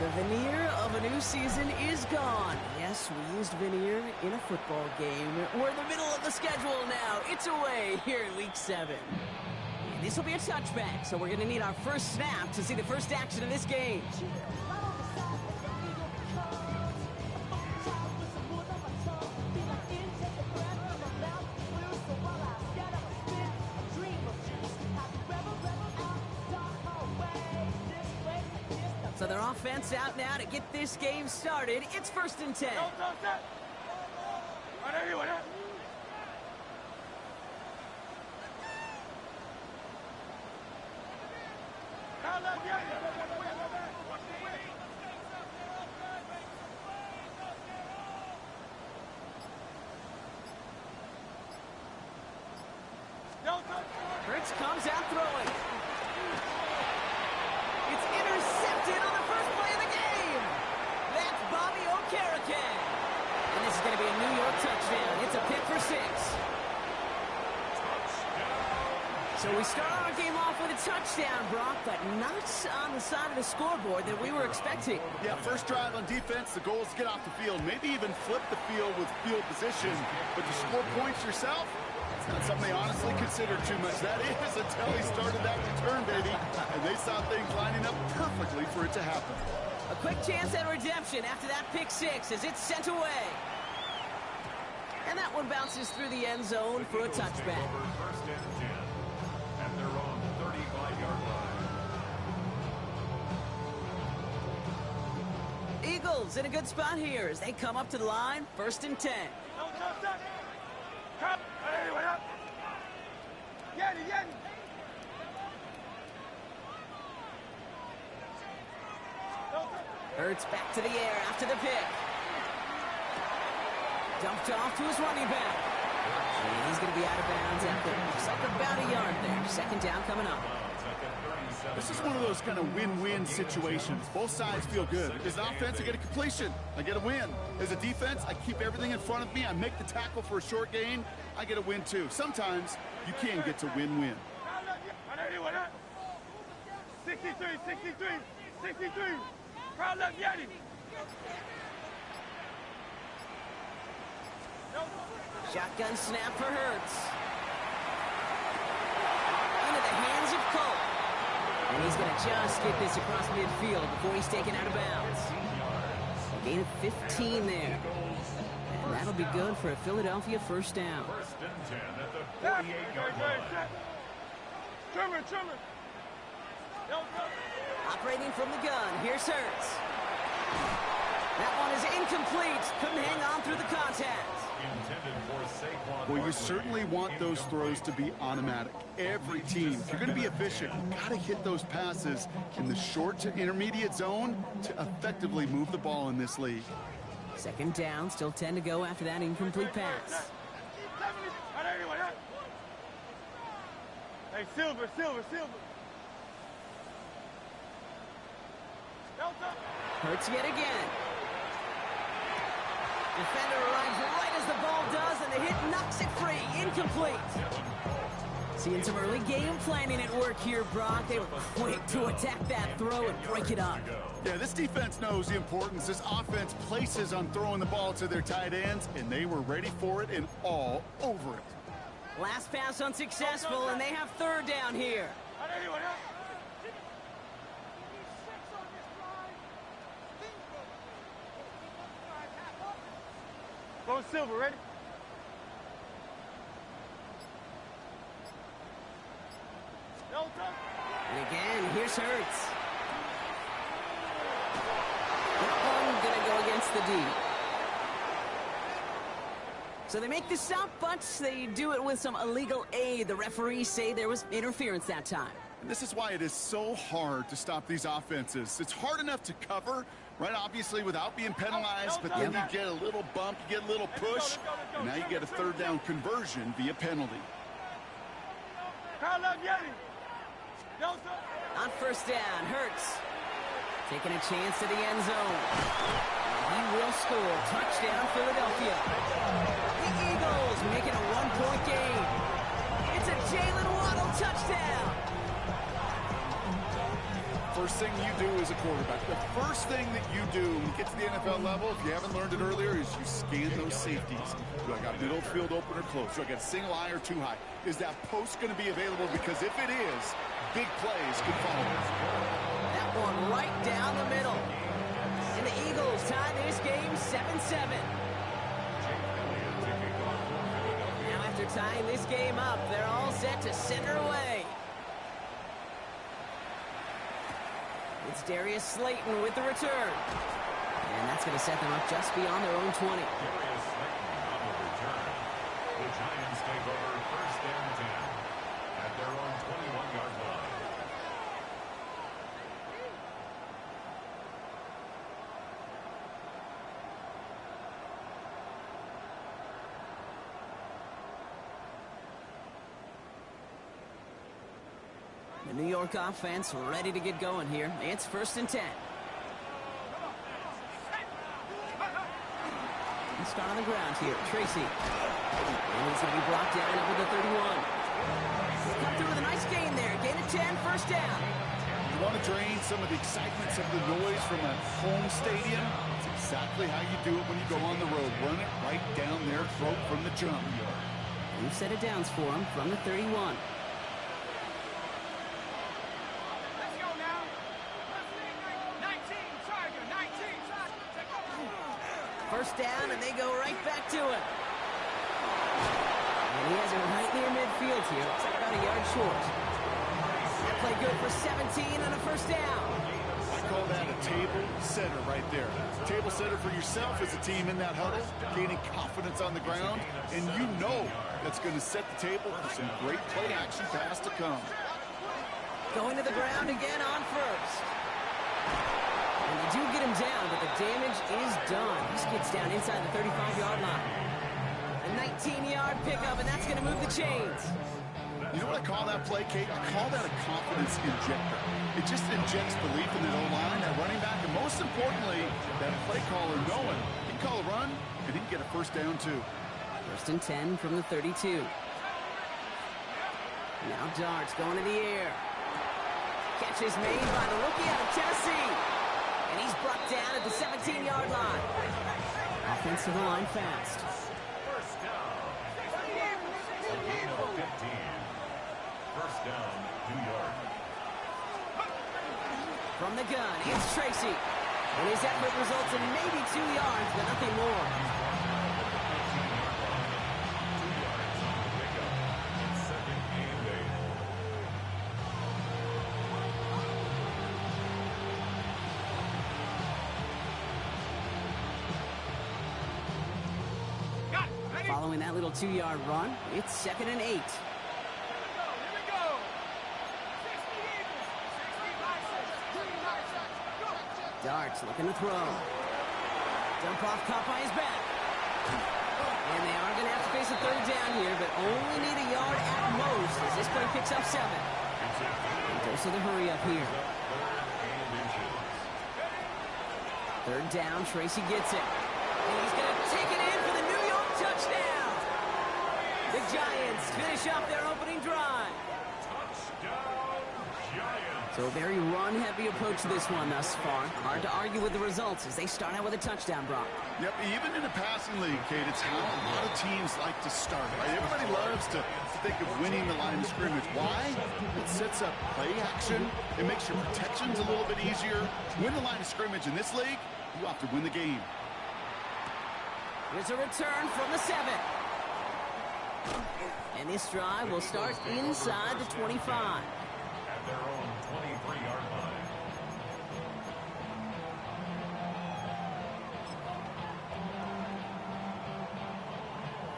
The veneer of a new season is gone. Yes, we used veneer in a football game. We're in the middle of the schedule now. It's away here in Week 7. This will be a touchback, so we're going to need our first snap to see the first action of this game. So their offense out now to get this game started. It's 1st and 10. Hurts comes out throwing. It's intercepted on the first play of the game. That's Bobby Okereke. And this is going to be a New York touchdown. It's a pick for 6. So we start our game off with a touchdown, Brock, but not on the side of the scoreboard that we were expecting. Yeah, first drive on defense, the goal is to get off the field, maybe even flip the field with field position. But to score points yourself, it's not something they honestly consider too much. That is until he started that return, baby. And they saw things lining up perfectly for it to happen. A quick chance at redemption after that pick 6 as it's sent away. And that one bounces through the end zone for a touchback. First and 10 at their own 35-yard line. Eagles in a good spot here as they come up to the line, 1st and 10. Hurts back to the air after the pick. Dumped off to his running back. And he's going to be out of bounds after looks like about a yard there. 2nd down coming up. This is one of those kind of win-win situations. Both sides feel good. As an offense, I get a completion. I get a win. As a defense, I keep everything in front of me. I make the tackle for a short gain. I get a win, too. Sometimes you can get to win-win. 63. Shotgun snap for Hurts. Into the hands of Cole. And he's going to just get this across midfield before he's taken out of bounds. A gain of 15 there. And that'll be good for a Philadelphia first down. 1st and 10 at the 48-yard line. Trimmer. Operating from the gun, here's Hurts. That one is incomplete. Couldn't hang on through the contact. Intended for Saquon. Well, you certainly want those throws to be automatic. Every team, if you're going to be efficient, you've got to hit those passes in the short to intermediate zone to effectively move the ball in this league. 2nd down, still 10 to go after that incomplete pass. Hey, Silver. Hurts yet again. Defender arrives right as the ball does, and the hit knocks it free. Incomplete. Seeing some early game planning at work here, Brock. They were quick to attack that throw and break it up. Yeah, this defense knows the importance this offense places on throwing the ball to their tight ends, and they were ready for it and all over it. Last pass unsuccessful, and they have 3rd down here. Go Silver, ready? And again, here's Hurts. That one going to go against the D. So they make the stop, but they do it with some illegal aid. The referees say there was interference that time. And this is why it is so hard to stop these offenses. It's hard enough to cover, right, obviously, without being penalized, but then you get a little bump, you get a little push, and now you get a 3rd down conversion via penalty. On 1st down, Hurts taking a chance to the end zone. And he will score. Touchdown, Philadelphia. The Eagles making a 1-point game. It's a Jalen Waddle touchdown. first thing you do as a quarterback, the first thing that you do when you get to the NFL level, if you haven't learned it earlier, is you scan those safeties. Do I got middle field open or close? Do I got single high or too high? Is that post going to be available? Because if it is, big plays could follow. That one right down the middle. And the Eagles tie this game 7-7. Now after tying this game up, they're all set to send her away. It's Darius Slayton with the return. And that's going to set them up just beyond their own 20. Darius Slayton on the return. The Giants take over first and 10 at their own 21-yard line. The New York offense ready to get going here. It's first and 10. Let's start on the ground here. Tracy. And he's going to be blocked down over the 31. Come through with a nice gain there. Gain of 10, first down. You want to drain some of the excitement, some of the noise from a home stadium? It's exactly how you do it when you go on the road. Run it right down their throat from the jump. New set of downs for him from the 31. First down, and they go right back to it. And he has it right near midfield here. Looks like about a yard short. That play good for 17 on a first down. I call that a table setter right there. Table setter for yourself as a team in that huddle, gaining confidence on the ground, and you know that's going to set the table for some great play action pass to come. Going to the ground again on first. And they do get him down, but the damage is done. He gets down inside the 35-yard line. A 19-yard pickup, and that's going to move the chains. You know what I call that play, Kate? I call that a confidence injector. It just injects belief in that O-line, that running back, and most importantly, that play caller knowing he can call a run and he can get a first down too. First and 10 from the 32. Now Darts going to the air. Catch is made by the rookie out of Tennessee. And he's brought down at the 17-yard line. Offense to the line fast. First down. A gain of 15. First down, New York. From the gun, it's Tracy. And his effort results in maybe 2 yards, but nothing more. Following that little 2-yard run, it's 2nd and 8. Darts looking to throw. Dump off caught by his back. And they are going to have to face a third down here, but only need a yard at most as this play picks up 7. And goes to the hurry up here. Third down, Tracy gets it. And he's going to take it in for the New York touchdown. The Giants finish off their opening drive. Touchdown, Giants. So a very run-heavy approach to this one thus far. Hard to argue with the results as they start out with a touchdown, Brock. Yep, even in a passing league, Kate, it's how a lot of teams like to start, right? Everybody loves to think of winning the line of scrimmage. Why? It sets up play action. It makes your protections a little bit easier. Win the line of scrimmage in this league, you have to win the game. Here's a return from the 7. And this drive will start inside the 25. At their own 23-yard line.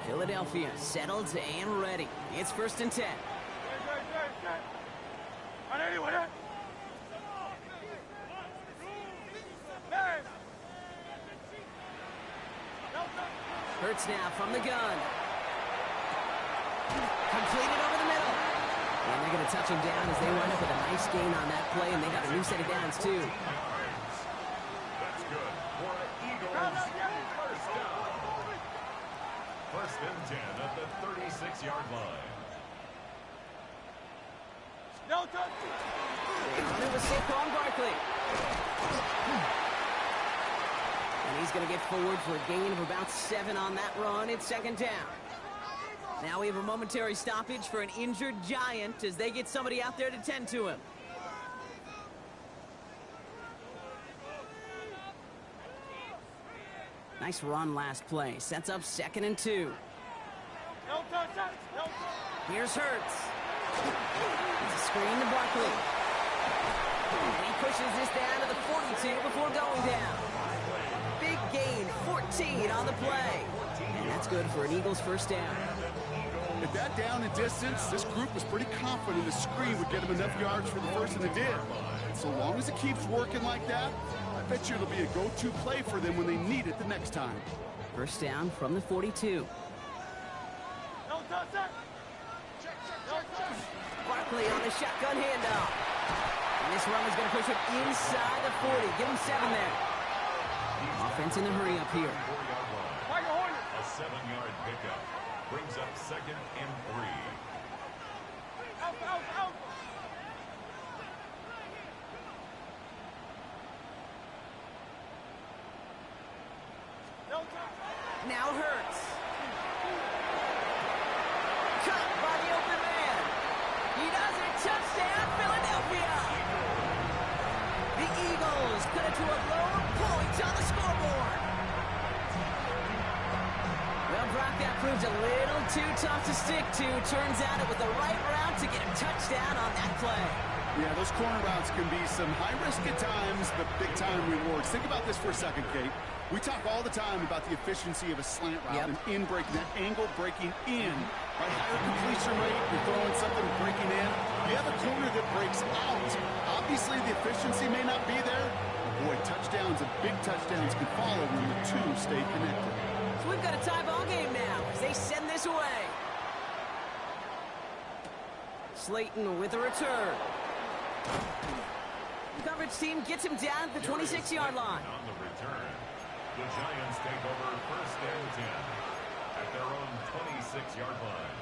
Philadelphia settled and ready. It's first and 10. Hurts now from the gun. Completed over the middle. And they're going to touch him down as they wind up with a nice gain on that play, and they got a new set of downs, too. That's good for an Eagles first down. First and 10 at the 36-yard line. They run it with Saquon Barkley. And he's going to get forward for a gain of about 7 on that run. It's second down. Now we have a momentary stoppage for an injured Giant as they get somebody out there to tend to him. Nice run last play. Sets up 2nd and 2. Here's Hurts. It's a screen to Barkley. And he pushes this down to the 42 before going down. Big gain, 14 on the play. And that's good for an Eagles first down. At that down and distance, this group was pretty confident the screen would get him enough yards for the first, and it did. So long as it keeps working like that, I bet you it'll be a go-to play for them when they need it the next time. First down from the 42. Barkley on the shotgun handoff. And this run is going to push him inside the 40. Give him 7 there. Offense in a hurry up here. A 7-yard pickup brings up 2nd and 3. Now Hurts. Cut by the open man. He does it. Touchdown, Philadelphia. The Eagles cut it to a low point on the scoreboard. Well, Brock, that proved a little too tough to stick to. Turns out it was the right route to get a touchdown on that play. Yeah, those corner routes can be some high risk at times, but big-time rewards. Think about this for a second, Kate. We talk all the time about the efficiency of a slant route and in breaking, that angle breaking in. Right, higher completion rate, you're throwing something breaking in. You have a corner that breaks out. Obviously, the efficiency may not be there, but boy, touchdowns and big touchdowns can follow when the two stay connected. So we've got a tie ball game now as they send this away. Slayton with a return. The coverage team gets him down at the 26-yard line. On the return, the Giants take over 1st and 10 at their own 26-yard line.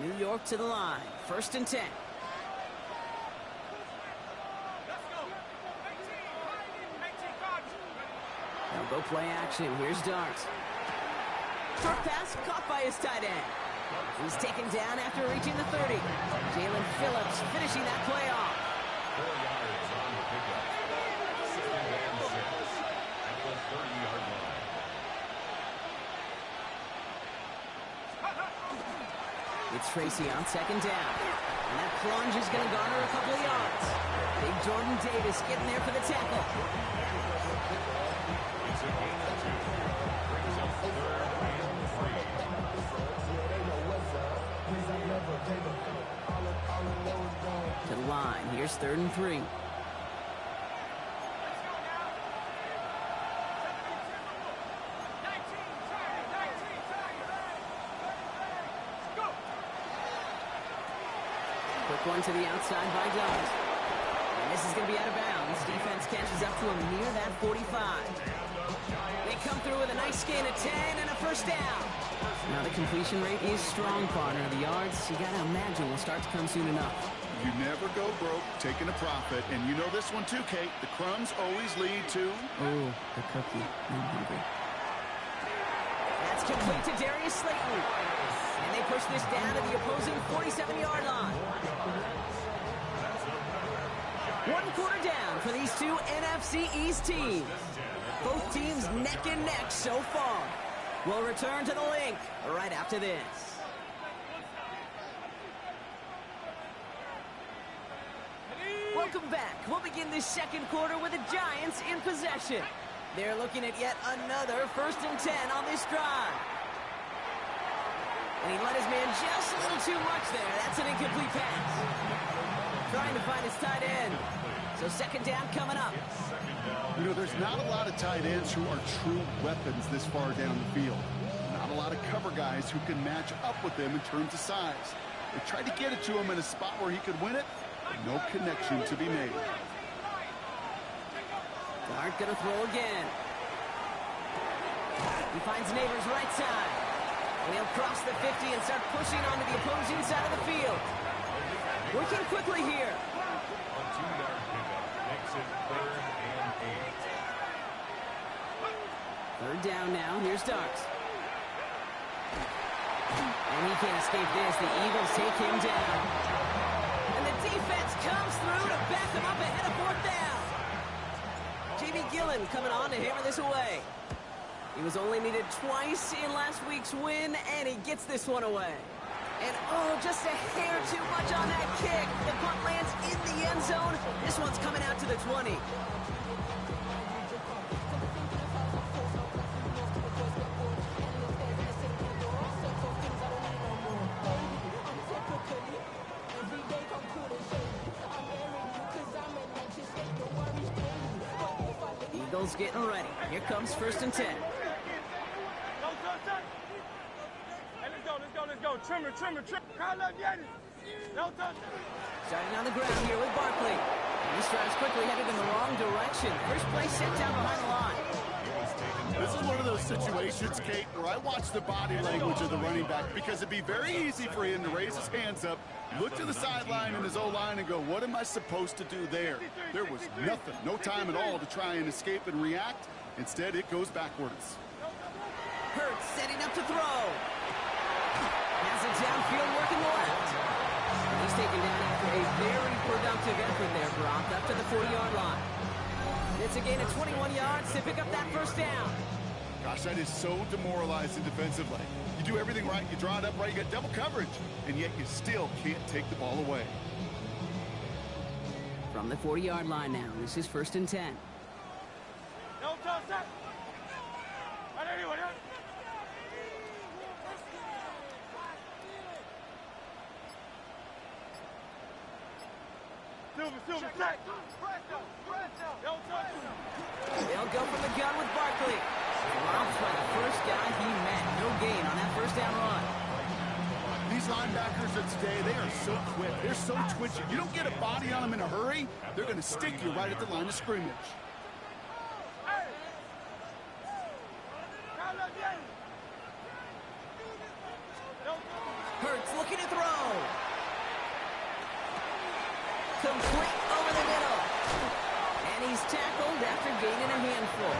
New York to the line. 1st and 10. They'll go play action. Here's Dart. Short pass caught by his tight end. He's taken down after reaching the 30. Jalen Phillips finishing that play off. 4 yards on the pickup. 2nd and 6 at the 30-yard line. It's Tracy on 2nd down. And that plunge is going to garner a couple of yards. Big Jordan Davis getting there for the tackle. It's a gain of 2. Brings up 3rd and 3. To the line. Here's 3rd and 3. Quick one to the outside by Dart. And this is going to be out of bounds. Defense catches up to him near that 45. They come through with a nice gain of 10 and a first down. Now the completion rate is strong, partner. The yards, you got to imagine, will start to come soon enough. You never go broke taking a profit, and you know this one too, Kate. The crumbs always lead to... Oh, the cookie. I'm hungry. That's complete to Darius Slayton. And they push this down to the opposing 47-yard line. 1 quarter down for these two NFC East teams. Both teams neck and neck so far. We'll return to the link right after this. Welcome back. We'll begin this 2nd quarter with the Giants in possession. They're looking at yet another 1st and 10 on this drive. And he let his man just a little too much there. That's an incomplete pass. Trying to find his tight end. So 2nd down coming up. You know, there's not a lot of tight ends who are true weapons this far down the field. Not a lot of cover guys who can match up with them in terms of size. They tried to get it to him in a spot where he could win it, but no connection to be made. Dart gonna throw again. He finds Neighbors right side. And he'll cross the 50 and start pushing onto the opposing side of the field. Working quickly here. A 2-yard pickup makes it 3rd and 8. Third down now. Here's Starks. And he can't escape this. The Eagles take him down. And the defense comes through to back him up ahead of 4th down. J.B. Gillen coming on to hammer this away. He was only needed twice in last week's win, and he gets this one away. And, oh, just a hair too much on that kick. The punt lands in the end zone. This one's coming out to the 20. Eagles getting ready. Here comes 1st and 10. Let's go. Trimmer. No touch. Starting on the ground here with Barkley. And he strides quickly, headed in the wrong direction. First play set down behind the line. This is one of those situations, Kate, where I watch the body language of the running back because it'd be very easy for him to raise his hands up, look to the sideline in his O-line and go, what am I supposed to do there? There was nothing, no time at all to try and escape and react. Instead, it goes backwards. Hurts setting up to throw. Has it downfield working left. He's taken down after a very productive effort there, Brock, up to the 40-yard line. It's a gain of 21 yards to pick up that 1st down. Gosh, that is so demoralizing defensively. You do everything right, you draw it up right, you get double coverage, and yet you still can't take the ball away. From the 40-yard line now, this is 1st and 10. No touch. Silver, check. They'll go from the gun with Barkley. Drops by the first guy he met. No gain on that 1st down run. These linebackers of today, they are so quick. They're so twitchy. You don't get a body on them in a hurry, they're going to stick you right at the line of scrimmage. Hurts looking to throw. Complete over the middle. And he's tackled after gaining a handful.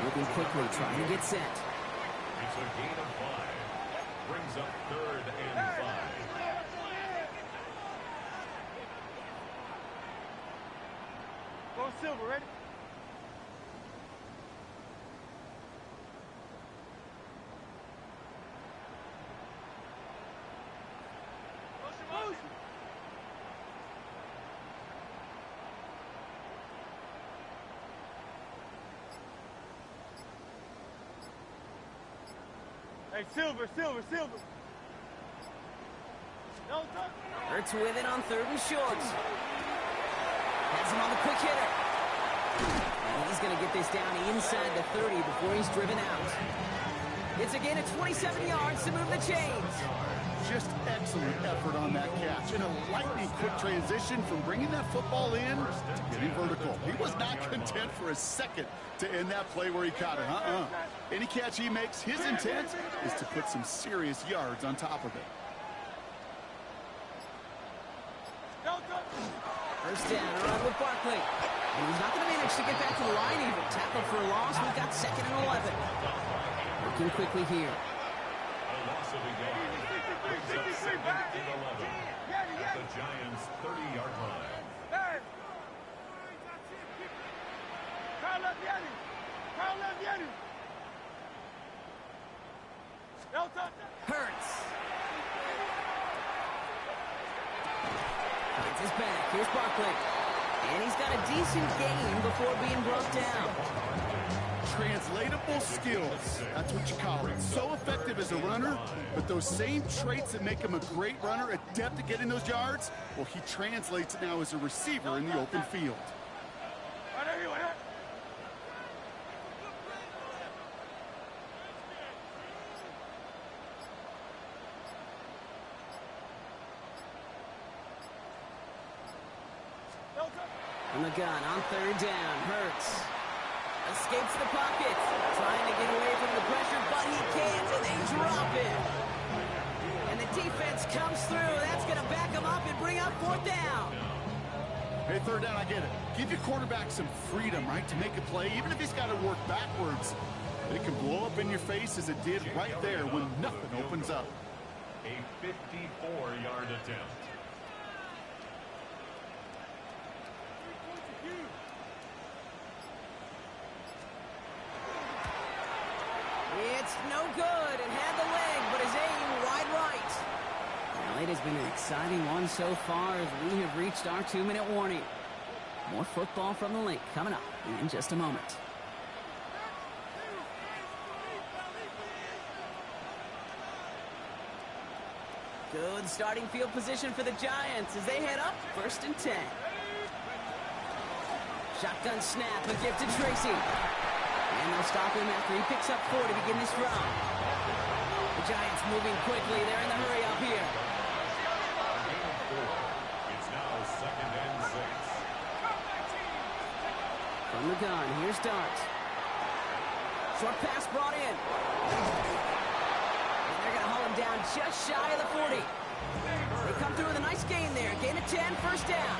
Moving quickly, trying to get set. It's a gain of 5. Brings up 3rd and 5. Go Silver, ready? Hey, Silver. No touch. Hurts with it on 3rd and short. Has him on the quick hitter. And he's going to get this down inside the 30 before he's driven out. It's a gain of 27 yards to move the chains. Just excellent effort on that catch. And a lightning quick transition from bringing that football in to getting vertical. He was not content for a second to end that play where he caught it. Any catch he makes, his intent is to put some serious yards on top of it. First down, a run with Barkley. And he's not going to manage to get back to the line even. Tackled for a loss. We've got 2nd and 11. Working quickly here. A loss of a yard. Brings up 2nd and 11. At the Giants' 30-yard line. Hurts. Finds his back. Here's Barkley. And he's got a decent gain before being brought down. Translatable skills. That's what you call it. So effective as a runner, but those same traits that make him a great runner, adept at getting those yards, well, he translates it now as a receiver in the open field. From the gun on 3rd down. Hurts. Escapes the pocket. Trying to get away from the pressure, but he can't, and they drop it. And the defense comes through. That's going to back him up and bring up fourth down. Hey, third down, I get it. Give your quarterback some freedom, right, to make a play, even if he's got to work backwards. It can blow up in your face as it did right there when nothing opens up. A 54-yard attempt. It's no good. It had the leg, but his aim wide right. Well, it has been an exciting one so far as we have reached our 2-minute warning. More football from the link coming up in just a moment. Good starting field position for the Giants as they head up 1st and 10. Shotgun snap, a gift to Tracy. And they'll stop him after he picks up 4 to begin this drive. The Giants moving quickly. They're in the hurry up here. It's now 2nd and 6. From the gun, here's Dart. Short pass brought in. And they're going to haul him down just shy of the 40. They come through with a nice gain there. Gain of 10, 1st down.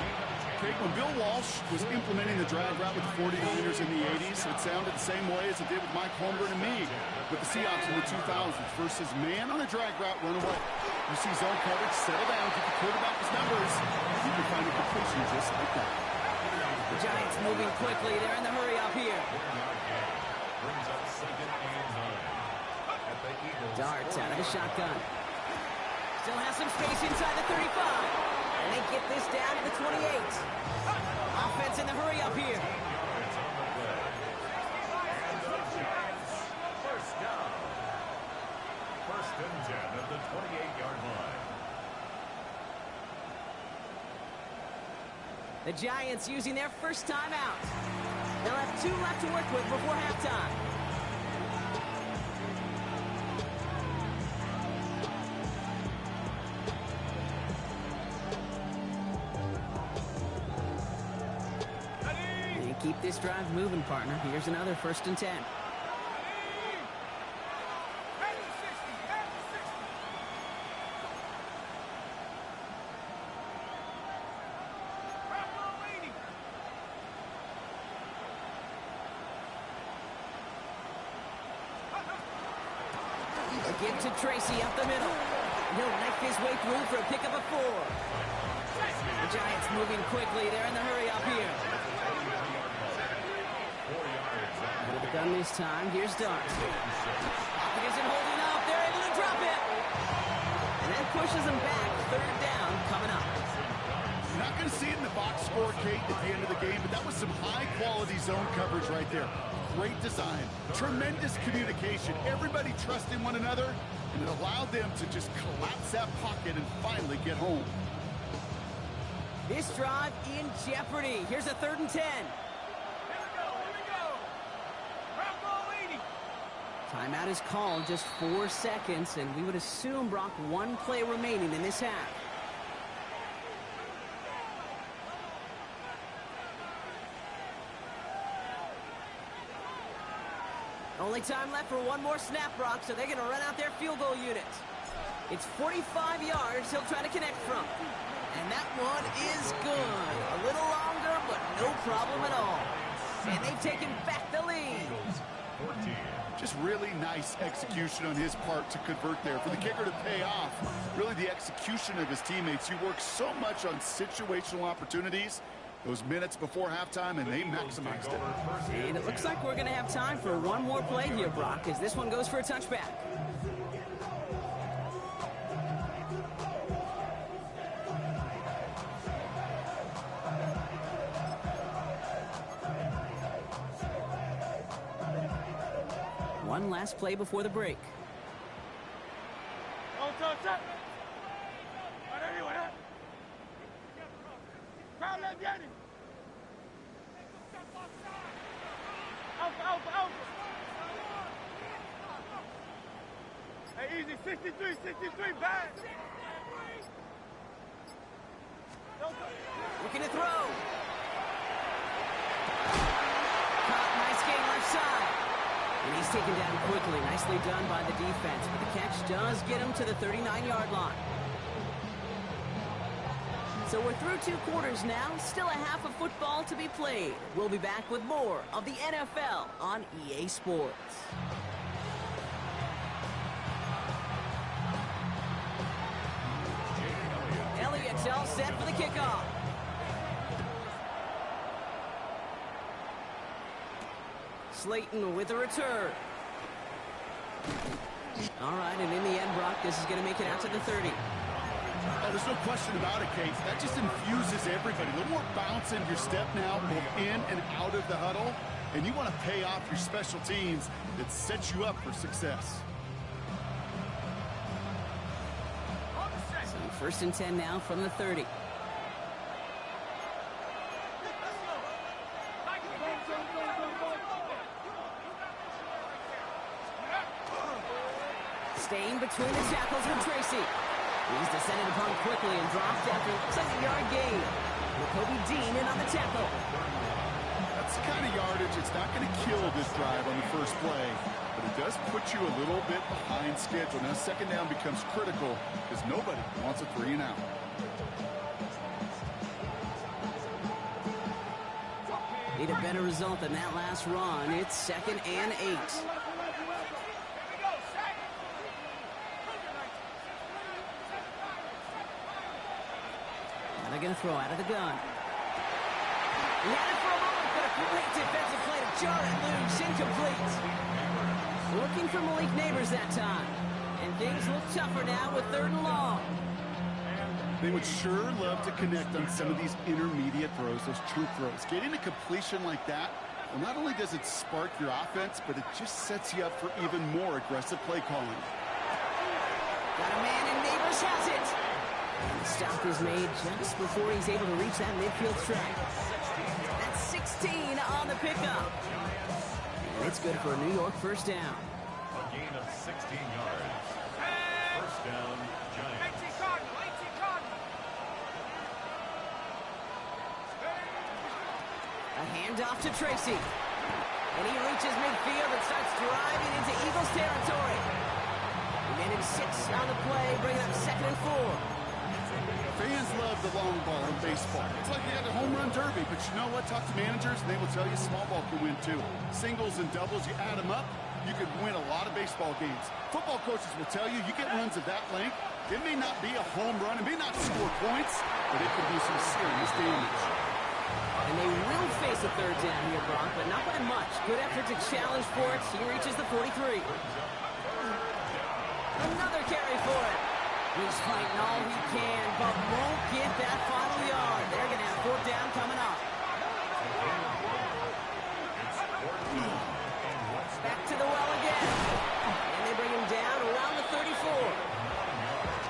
Kate, when Bill Walsh was implementing the drag route with the 49ers in the 80s, it sounded the same way as it did with Mike Holmgren and me with the Seahawks in the 2000s. Versus man on a drag route, run away. You see zone coverage, settle down, get the quarterback his numbers. You can find a completion just like that. The Giants moving quickly. They're in the hurry up here. Brings up 2nd and 9. At the Eagles. Darts out of the shotgun. Still has some space inside the 35. And they get this down to the 28. Offense in the hurry up here. yards on the play. And the Giants, 1st down. 1st and 10 at the 28-yard line. The Giants using their first timeout. They'll have 2 left to work with before halftime. And keep this drive moving, partner. Here's another 1st and 10. Give to Tracy up the middle. He'll knife his way through for a pickup of 4. The Giants moving quickly. They're in the hurry up here. Out of the gun this time. Here's Dart. Pocket isn't holding up. They're able to drop it. And that pushes them back. 3rd down coming up. You're not going to see it in the box score, Kate, at the end of the game, but that was some high-quality zone coverage right there. Great design, tremendous communication, everybody trusting one another, and it allowed them to just collapse that pocket and finally get home. This drive in jeopardy. Here's a 3rd and 10. Timeout is called, just 4 seconds, and we would assume, Brock, 1 play remaining in this half. Only time left for 1 more snap, Brock, so they're going to run out their field goal unit. It's 45 yards he'll try to connect from. And that one is good. A little longer, but no problem at all. And they've taken back the lead. 14. Just really nice execution on his part to convert there. For the kicker to pay off, really the execution of his teammates. You work so much on situational opportunities those minutes before halftime, and they maximized it. And it looks like we're going to have time for 1 more play here, Brock, as this one goes for a touchback. One last play before the break. Hey, easy, 63, bad. Looking to throw. Caught, nice game left side. And he's taken down quickly. Nicely done by the defense. But the catch does get him to the 39-yard line. So we're through 2 quarters now. Still a half of football to be played. We'll be back with more of the NFL on EA Sports. Elliott's all set for the kickoff. Slayton with a return. All right, and in the end, Brock, this is going to make it out to the 30. Oh, there's no question about it, Keech. That just infuses everybody. A little more bounce in your step now, both in and out of the huddle. And you want to pay off your special teams. It sets you up for success. So first and 10 now from the 30. Staying between the tackles with Tracy. He's descended upon quickly and dropped after a 7-yard gain. Kobe Dean in on the tackle. That's the kind of yardage. It's not going to kill this drive on the first play, but it does put you a little bit behind schedule. Now second down becomes critical because nobody wants a 3 and out. Need a better result than that last run. It's 2nd and 8. They're going to throw out of the gun. He had it for a moment, but a great defensive play to jar it loose. Incomplete. Looking for Malik Neighbors that time. And things look tougher now with 3rd and long. They would sure love to connect on some of these intermediate throws, those true throws. Getting a completion like that, well, not only does it spark your offense, but it just sets you up for even more aggressive play calling. Got a man, and Neighbors has it. And the stop is made just before he's able to reach that midfield track. That's 16 on the pickup. And it's good for a New York first down. A gain of 16 yards. First down, Giants. A handoff to Tracy. And he reaches midfield and starts driving into Eagles territory. He managed 6 on the play, bringing up 2nd and 4. Fans love the long ball in baseball. It's like you got the home run derby, but you know what? Talk to managers, and they will tell you small ball can win too. Singles and doubles, you add them up, you could win a lot of baseball games. Football coaches will tell you, you get runs of that length, it may not be a home run, it may not score points, but it could do some serious damage. And they will face a 3rd down here, Brock, but not by much. Good effort to challenge for it. He reaches the 43. Another carry for it. He's fighting all he can, but won't get that final yard. They're going to have 4th down coming up. Back to the well again. And they bring him down around the 34.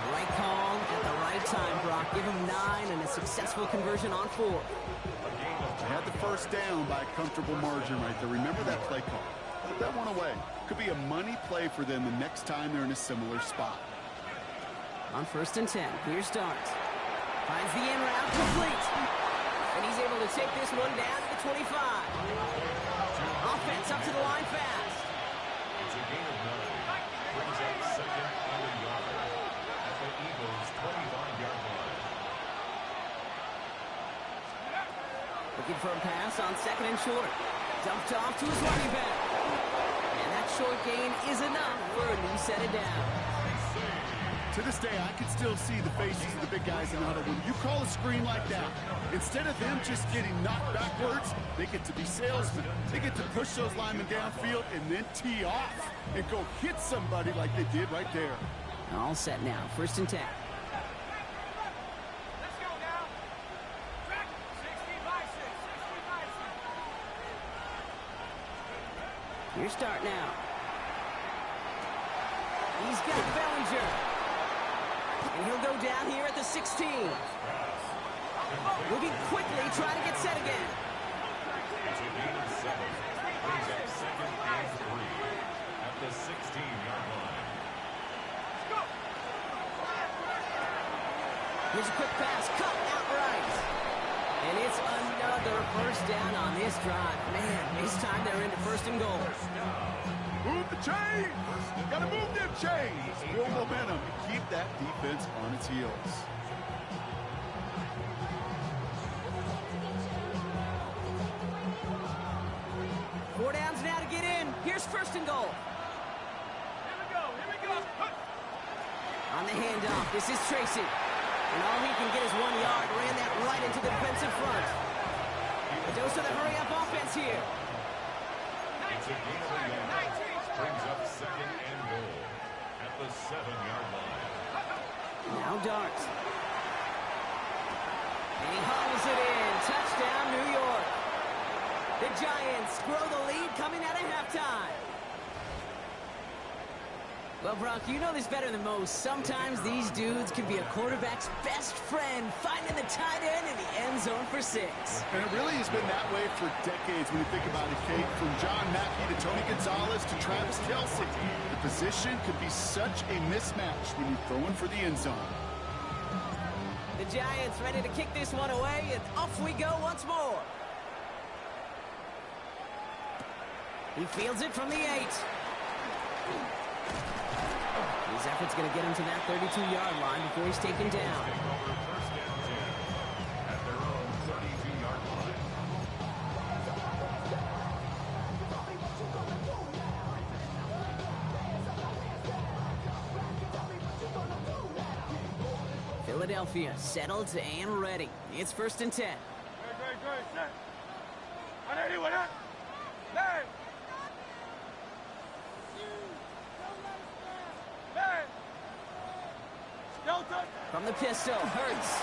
Right call at the right time, Brock. Give him 9 and a successful conversion on 4. They had the first down by a comfortable margin right there. Remember that play call. Put that one away. Could be a money play for them the next time they're in a similar spot. On 1st and 10, here starts. Finds the in route, complete. And he's able to take this one down to the 25. Offense up to the line fast. It's a gain of 9. Brings up 2nd and a yard at the Eagles' 25-yard line. Looking for a pass on 2nd and short. Dumped off to his running back. And that short gain is enough for a new set of downs. To this day, I can still see the faces of the big guys in the huddle. When you call a screen like that, instead of them just getting knocked backwards, they get to be salesmen. They get to push those linemen downfield and then tee off and go hit somebody like they did right there. All set now. 1st and 10. Let's go now. Track 60 by 6. Here start now. He's got Bellinger. And he'll go down here at the 16. Moving quickly, trying to get set again. It's a gain of 7. Brings up 2nd and 3 at the 16-yard line. Here's a quick pass, cut outright. And it's another first down on this drive. Man, this time they're into first and goal. Move the chains! Gotta move them chains! Build momentum and keep that defense on its heels. Four downs now to get in. Here's first and goal. Here we go. Here we go. On the handoff, this is Tracy. And all he can get is 1 yard. Ran that right into the defensive front. A dose of the hurry-up offense here. It's a gain of 11. Brings up second and goal at the 7-yard line. Now Dart. And he hauls it in. Touchdown, New York. The Giants grow the lead coming out of halftime. Well, Brock, you know this better than most. Sometimes these dudes can be a quarterback's best friend, finding the tight end in the end zone for 6. And it really has been that way for decades when you think about it, Kate. From John Mackey to Tony Gonzalez to Travis Kelce. The position could be such a mismatch when you're throwing for the end zone. The Giants ready to kick this one away, and off we go once more. He fields it from the 8. His effort's going to get him to that 32-yard line before he's taken down. Take over first and 10 at their own 32-yard line. Philadelphia settled and ready. It's first and 10. From the pistol, Hurts.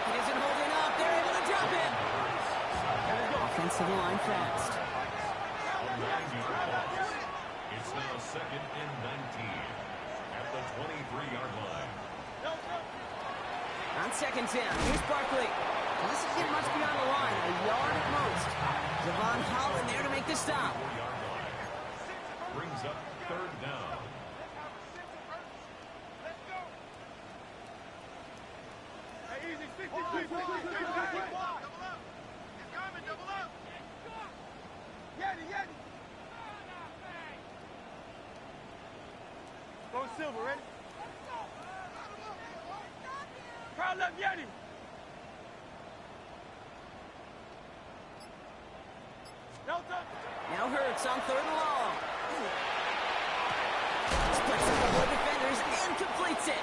It isn't holding up. They're able to drop it. Offensive line fast. A 9-yard loss. It's now second and 19 at the 23-yard line. On second down, here's Barkley. Doesn't get much beyond the line, a yard at most. Devon Holland there to make the stop. 4-yard line. Brings up third down. Go Silver, ready? Crowd left Yeti. Delta. Now Hurts on third and long. Splits a couple of defenders and completes it.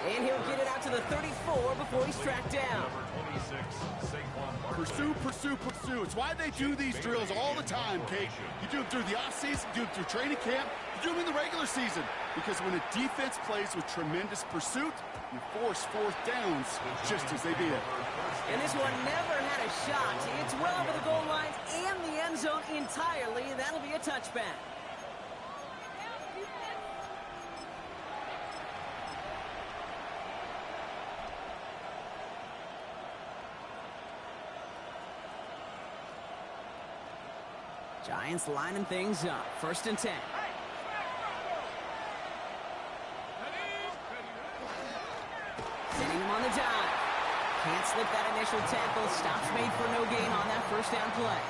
And he'll get it out to the 34 before he's tracked down. Number 26, Saquon Barkley. Pursue, pursue, pursue. It's why they do these drills all the time, Kate. You do them through the offseason, you do them through training camp, you do them in the regular season. Because when a defense plays with tremendous pursuit, you force fourth downs just as they did. And this one never had a shot. It's well over the goal line and the end zone entirely. That'll be a touchback. Giants lining things up. First and 10. Sending him on the dive. Can't slip that initial tackle. Stops made for no gain on that first down play.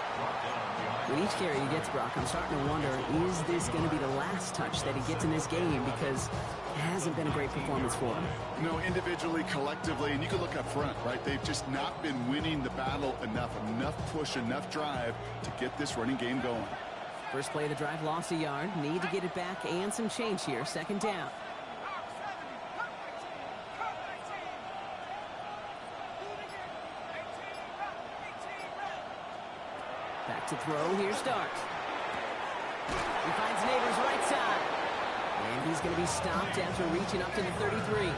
With each carry he gets, Brock, I'm starting to wonder, is this going to be the last touch that he gets in this game? Because it hasn't been a great performance for him. No, individually, collectively, and you can look up front, right? They've just not been winning the battle enough push, enough drive to get this running game going. First play of the drive lost a yard. Need to get it back and some change here. Second down. Back to throw. Here's Dart. He finds Neighbors right side. And he's going to be stopped after reaching up to the 33.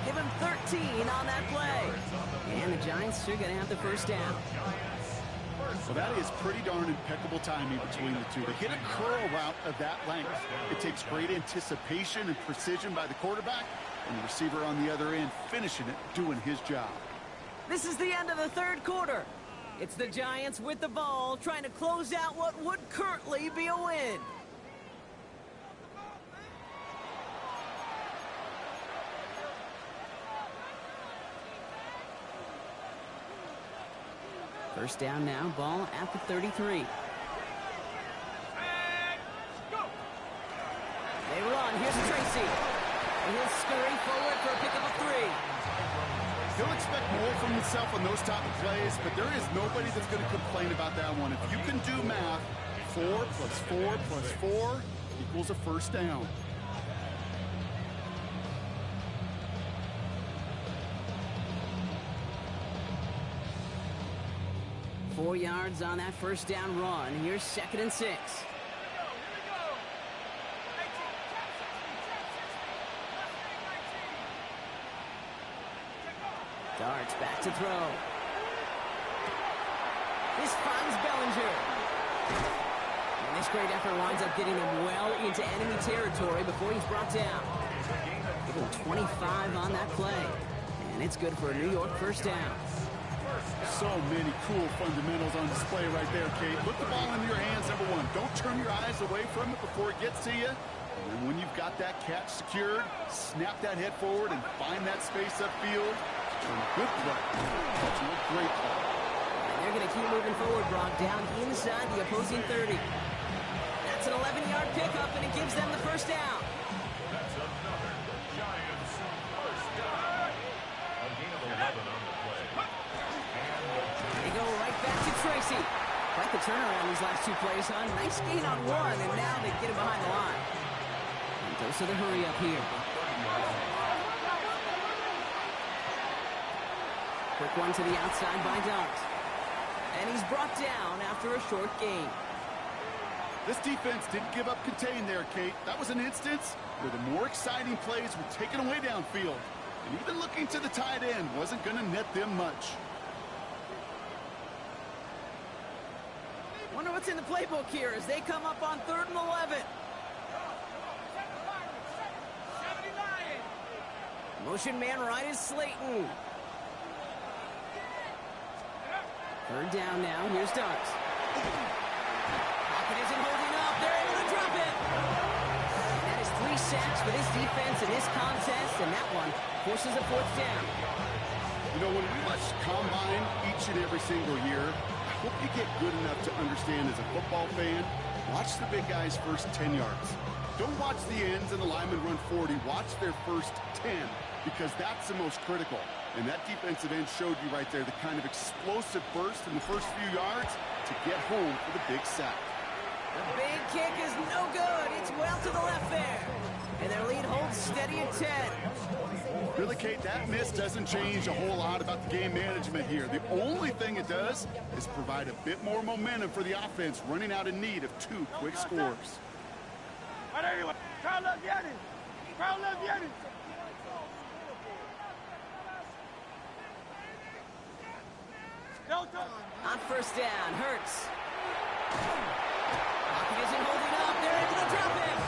Give him 13 on that play. And the Giants are going to have the first down. So that is pretty darn impeccable timing between the two. To hit a curl route of that length, it takes great anticipation and precision by the quarterback, and the receiver on the other end finishing it, doing his job. This is the end of the third quarter. It's the Giants with the ball, trying to close out what would currently be a win. First down now, ball at the 33. They run. Here's Tracy. And he'll scurry forward for a pickup of 3. He'll expect more from himself on those type of plays, but there is nobody that's going to complain about that one. If you can do math, 4 plus 4 plus 4 equals a first down. Four yards on that first down run. Here's 2nd and 6. Darts back to throw. This finds Bellinger. And this great effort winds up getting him well into enemy territory before he's brought down. Give him 25 on that play. And it's good for a New York first down. So many cool fundamentals on display right there, Kate. Put the ball into your hands, number one. Don't turn your eyes away from it before it gets to you. And then when you've got that catch secured, snap that head forward and find that space upfield. Good play. That's a great play. And they're going to keep moving forward, Brock, down inside the opposing 30. That's an 11-yard pickup, and it gives them the first down. That's another Giants first down. A gain of 11 on the play. They go right back to Tracy. Quite the turnaround these last 2 plays, huh? Nice gain on 1, and now they get him behind the line. And goes to the hurry up here. Quick one to the outside by Dart. And he's brought down after a short gain. This defense didn't give up contain there, Kate. That was an instance where the more exciting plays were taken away downfield. And even looking to the tight end wasn't going to net them much. Wonder what's in the playbook here as they come up on 3rd and 11. Motion man right is Slayton. 3rd down now. Here's Dart. Pocket isn't holding up. They're able to drop it. And that is 3 sacks for this defense in this contest, and that one forces a 4th down. You know, when we watch Combine each and every single year, I hope you get good enough to understand as a football fan, watch the big guys' first 10 yards. Don't watch the ends and the linemen run 40. Watch their first 10, because that's the most critical. And that defensive end showed you right there the kind of explosive burst in the first few yards to get home for the big sack. The big kick is no good. It's well to the left there. And their lead holds steady at 10. Really, Kate, that miss doesn't change a whole lot about the game management here. The only thing it does is provide a bit more momentum for the offense running out in need of 2 quick scores. On first down, Hurts. Pocket isn't holding up. They're able to drop it.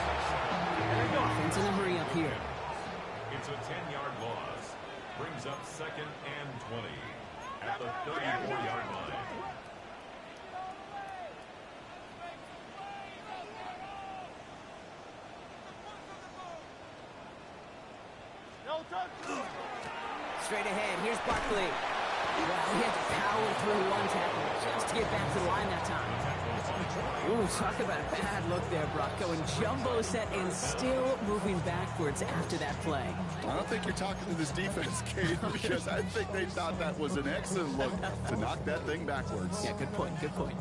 Offense in a hurry up here. It's a 10-yard loss. Brings up 2nd and 20 at the 34-yard line. Straight ahead, here's Barkley. Well, he had to power through 1 tackle just to get back to the line that time. Ooh, talk about a bad look there, Brock. Going jumbo set and still moving backwards after that play. I don't think you're talking to this defense, Kate, because I think they thought that was an excellent look to knock that thing backwards. Yeah, good point, good point.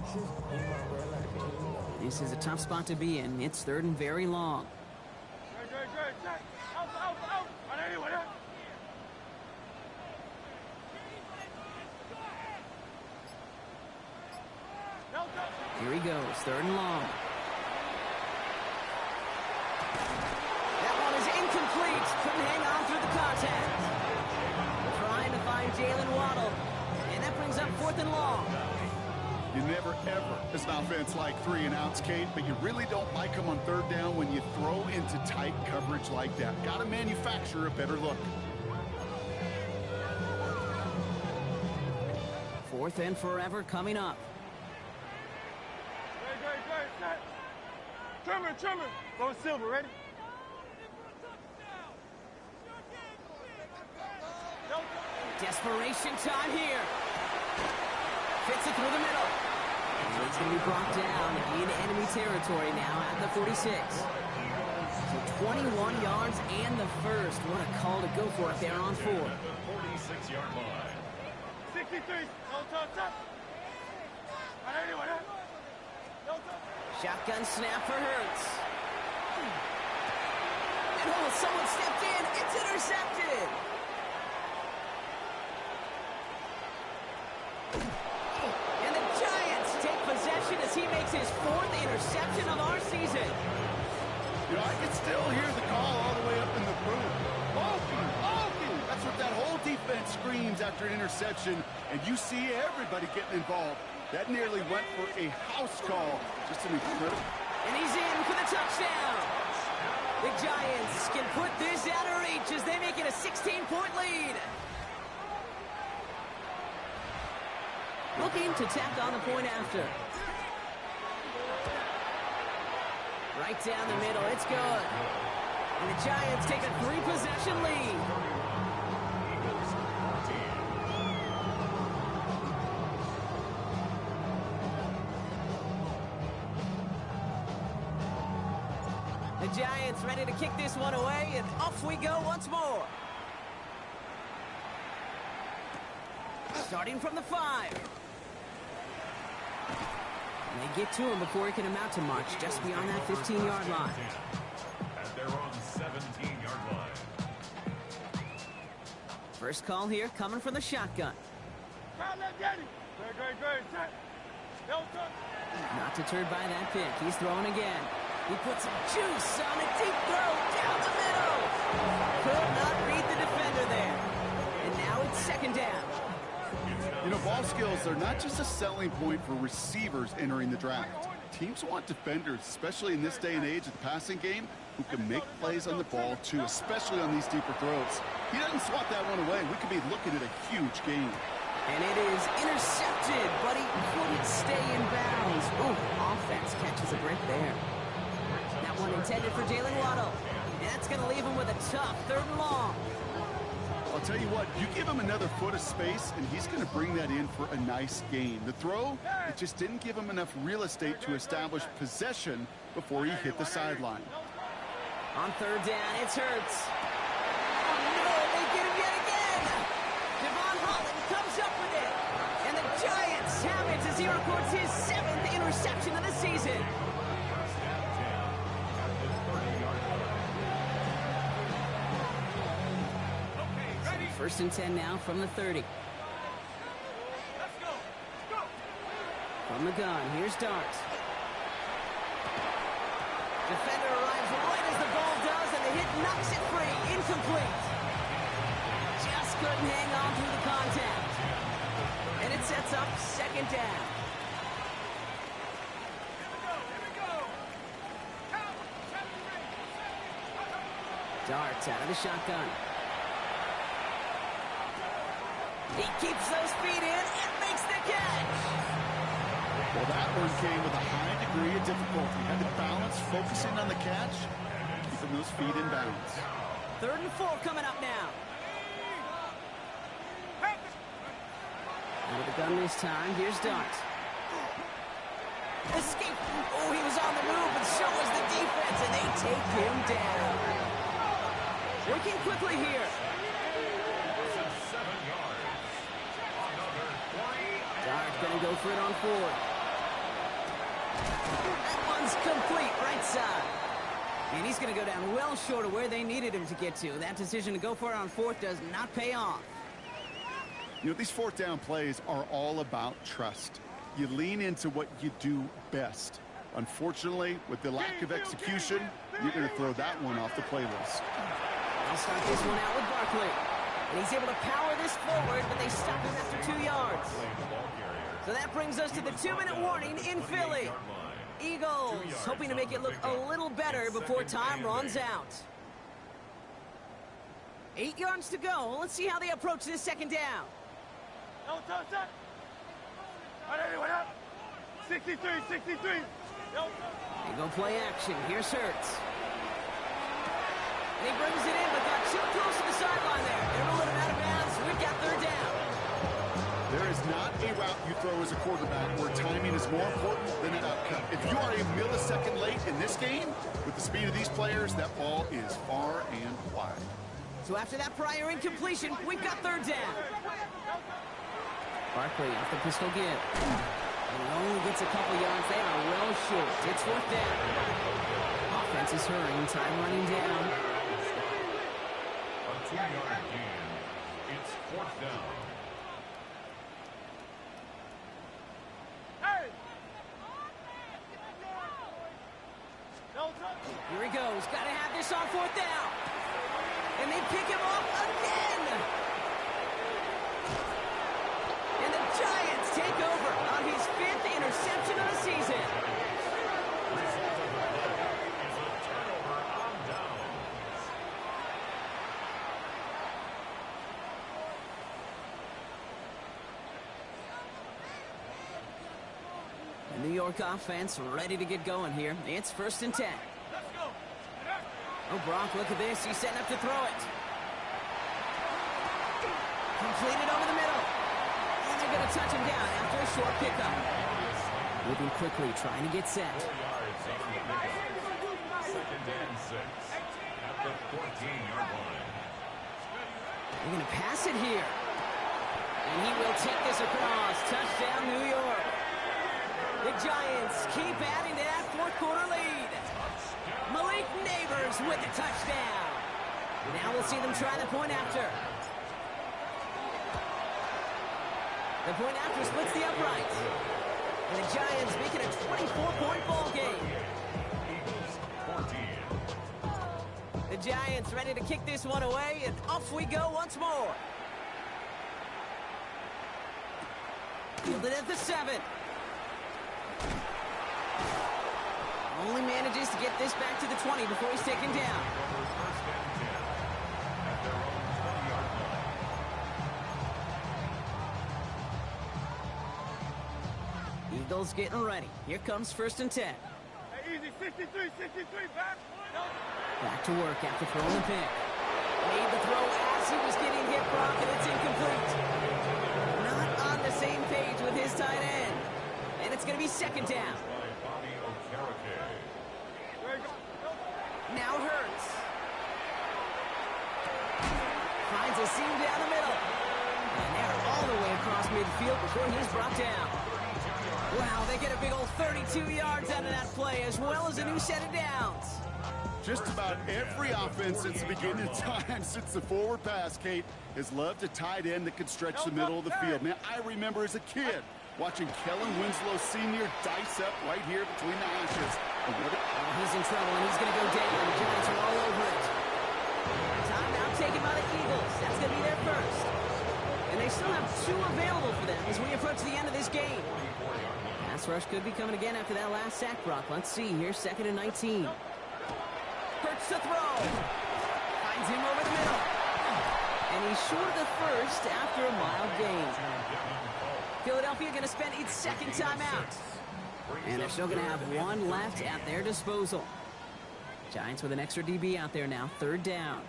This is a tough spot to be in. It's 3rd and very long. Here he goes, 3rd and long. That one is incomplete. Couldn't hang on through the contact. Trying to find Jalen Waddle. And that brings up 4th and long. You never, ever, as an offense, like 3 and outs, Kate, but you really don't like them on 3rd down when you throw into tight coverage like that. Got to manufacture a better look. 4th and forever coming up. Trimmer. Go Silver, ready? Desperation time here. Fits it through the middle. And it's going to be brought down in enemy territory now at the 46. So 21 yards and the first. What a call to go for it there on 4. 46-yard line. 63. No touch. Shotgun snap for Hurts. And someone stepped in. It's intercepted. And the Giants take possession as he makes his 4th interception of our season. You know, I can still hear the call all the way up in the booth. Open! That's what that whole defense screams after an interception, and you see everybody getting involved. That nearly went for a house call. Just an incredible. And he's in for the touchdown. The Giants can put this out of reach as they make it a 16-point lead. Looking to tack on the point after. Right down the middle, it's good. And the Giants take a 3-possession lead. The Giants ready to kick this one away, and off we go once more. Starting from the 5. And they get to him before he can amount to much, just beyond that 15-yard line. At their own 17-yard line. First call here coming from the shotgun. Not deterred by that pick. He's throwing again. He puts some juice on a deep throw down the middle. Could not beat the defender there. And now it's second down. You know, ball skills are not just a selling point for receivers entering the draft. Teams want defenders, especially in this day and age of the passing game, who can make plays on the ball too, especially on these deeper throws. He doesn't swat that one away. We could be looking at a huge game. And it is intercepted, but he couldn't stay in bounds. Ooh, offense catches a break there. That one intended for Jalen Waddle. And that's going to leave him with a tough 3rd and long. I'll tell you what, you give him another foot of space, and he's going to bring that in for a nice gain. The throw, it just didn't give him enough real estate to establish possession before he hit the sideline. On 3rd down, it's Hurts. Oh, no, they get him yet again. Devon Holland comes up with it. And the Giants have it as he records his 7th interception of the season. First and 10 now from the 30. From the gun, here's Dart. Defender arrives right as the ball does, and the hit knocks it free. Incomplete. Just couldn't hang on through the contact. And it sets up second down. Dart out of the shotgun. He keeps those feet in and makes the catch. Well, that one came with a high degree of difficulty. Had to balance, focusing on the catch, keeping those feet in bounds. 3rd and 4 coming up now. Out of the gun this time, here's Dart. Escape. Oh, he was on the move, but so was the defense, and they take him down. Working quickly here. Dart gonna go for it on 4th. That one's complete, right side. And he's gonna go down well short of where they needed him to get to. That decision to go for it on 4th does not pay off. You know, these 4th down plays are all about trust. You lean into what you do best. Unfortunately, with the lack of execution, you're gonna throw that one off the playlist. I'll start this one out with Barkley. And he's able to power this forward, but they stop him after 2 yards. So that brings us to the 2-minute warning in Philly. Eagles hoping to make it look a little better before time runs out. 8 yards to go. Let's see how they approach this second down. 63. They go play action. Here's Hurts. And he brings it in, but got too close to the sideline there. They're rolling him out of bounds. We've got 3rd down. There is not a route you throw as a quarterback where timing is more important than an outcome. If you are a millisecond late in this game, with the speed of these players, that ball is far and wide. So after that prior incompletion, we've got third down. Barkley off the pistol give. And he only gets a couple yards. They are well short. It's fourth down. Offense is hurrying. Time running down. A 2-yard gain. It's fourth down. Here he goes. Got to have this on fourth down. And they pick him off again. And the Giants take over on his 5th interception of the season. Result of the play is a turnover on downs. The New York offense ready to get going here. It's 1st and 10. Oh, Brock, look at this. He's setting up to throw it. Completed over the middle. And they're going to touch him down after a short pickup. Moving quickly, trying to get set. 4 yards on the pickup. 2nd and 6 at the 14-yard line. They're going to pass it here. And he will take this across. Touchdown, New York. The Giants keep adding to that fourth-quarter lead. Malik Neighbors with the touchdown. Now we'll see them try the point after. The point after splits the uprights. And the Giants make it a 24-point ball game. Eagles 14. The Giants ready to kick this one away, and off we go once more. Fielded at the 7. Only manages to get this back to the 20 before he's taken down. First and 10 at their own 20-yard line. Eagles getting ready. Here comes 1st and 10. Hey, easy, 63, back. Back to work after throwing the pick. Made the throw as he was getting hit, Brock, and it's incomplete. Not on the same page with his tight end. And it's going to be 2nd down. Now Hurts. Finds a seam down the middle. And they're all the way across midfield before he's brought down. Wow, they get a big old 32 yards out of that play, as well as a new set of downs. Just about every offense since the beginning of time, since the forward pass, Kate, has loved a tight end that can stretch the middle of the field. Man, I remember as a kid watching Kellen Winslow Sr. dice up right here between the hashes. He's in trouble, and he's going to go down. The Giants are all over it. Timeout taken by the Eagles. That's going to be their first. And they still have 2 available for them as we approach the end of this game. Pass rush could be coming again after that last sack, Brock. Let's see here, 2nd and 19. Hurts to throw. Finds him over the middle. And he's short of the first after a mild gain. Philadelphia going to spend its 2nd timeout. And they're still going to have 1 left at their disposal. Giants with an extra DB out there now. 3rd down.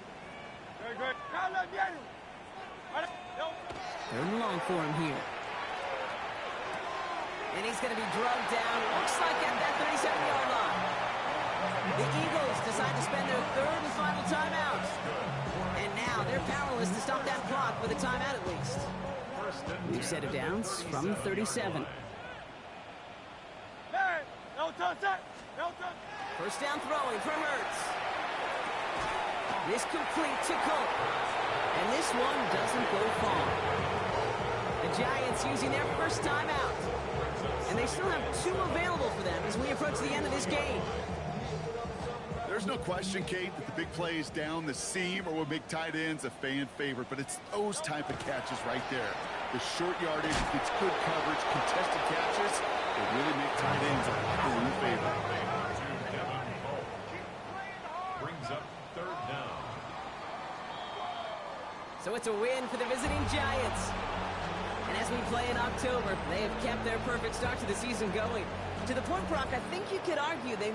Very good. 3rd and long for him here. And he's going to be drugged down. Looks like at that 37-yard line. The Eagles decide to spend their 3rd and final timeout. And now they're powerless to stop that clock with a timeout at least. New set of downs from 37. First down throwing from Hurts. This complete to Cole. And this one doesn't go far. The Giants using their first timeout. And they still have 2 available for them as we approach the end of this game. There's no question, Kate, that the big plays down the seam or will make tight ends a fan favorite, but it's those type of catches right there. The short yardage, it's good coverage, contested catches, they really make tight ends a popular favorite. Brings up 3rd down. So it's a win for the visiting Giants. And as we play in October, they have kept their perfect start to the season going. To the point, Brock, I think you could argue they